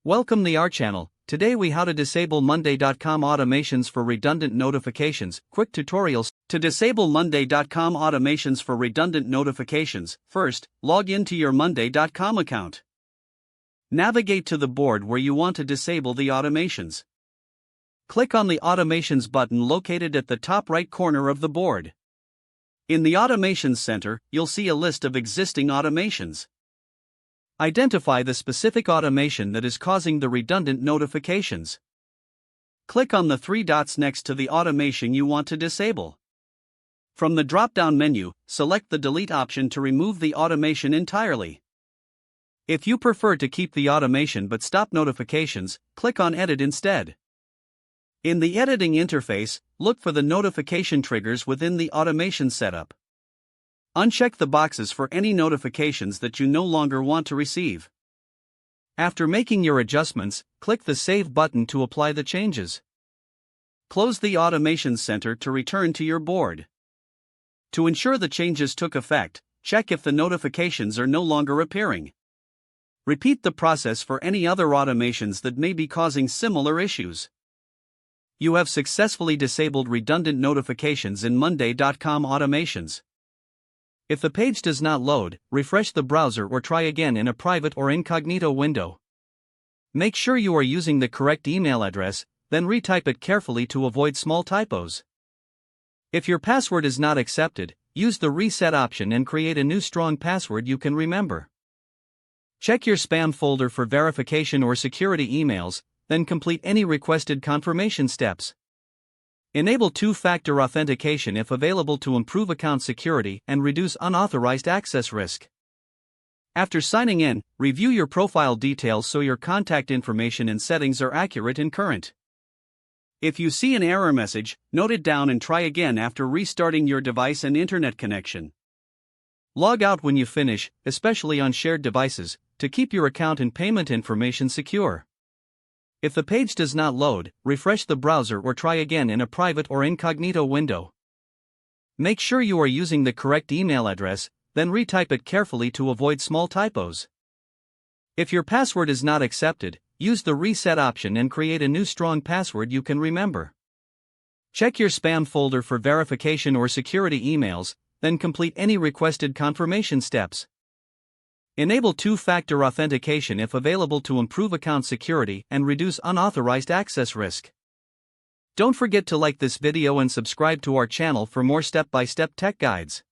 Welcome to our channel. Today we how to disable Monday.com automations for redundant notifications. Quick tutorials. To disable Monday.com automations for redundant notifications, first, log into your Monday.com account. Navigate to the board where you want to disable the automations. Click on the Automations button located at the top right corner of the board. In the Automations Center, you'll see a list of existing automations. Identify the specific automation that is causing the redundant notifications. Click on the three dots next to the automation you want to disable. From the drop-down menu, select the Delete option to remove the automation entirely. If you prefer to keep the automation but stop notifications, click on Edit instead. In the editing interface, look for the notification triggers within the automation setup. Uncheck the boxes for any notifications that you no longer want to receive. After making your adjustments, click the Save button to apply the changes. Close the Automation Center to return to your board. To ensure the changes took effect, check if the notifications are no longer appearing. Repeat the process for any other automations that may be causing similar issues. You have successfully disabled redundant notifications in Monday.com automations. If the page does not load, refresh the browser or try again in a private or incognito window. Make sure you are using the correct email address, then retype it carefully to avoid small typos. If your password is not accepted, use the Reset option and create a new strong password you can remember. Check your spam folder for verification or security emails, then complete any requested confirmation steps. Enable two-factor authentication if available to improve account security and reduce unauthorized access risk. After signing in, review your profile details so your contact information and settings are accurate and current. If you see an error message, note it down and try again after restarting your device and internet connection. Log out when you finish, especially on shared devices, to keep your account and payment information secure. If the page does not load, refresh the browser or try again in a private or incognito window. Make sure you are using the correct email address, then retype it carefully to avoid small typos. If your password is not accepted, use the Reset option and create a new strong password you can remember. Check your spam folder for verification or security emails, then complete any requested confirmation steps. Enable two-factor authentication if available to improve account security and reduce unauthorized access risk. Don't forget to like this video and subscribe to our channel for more step-by-step tech guides.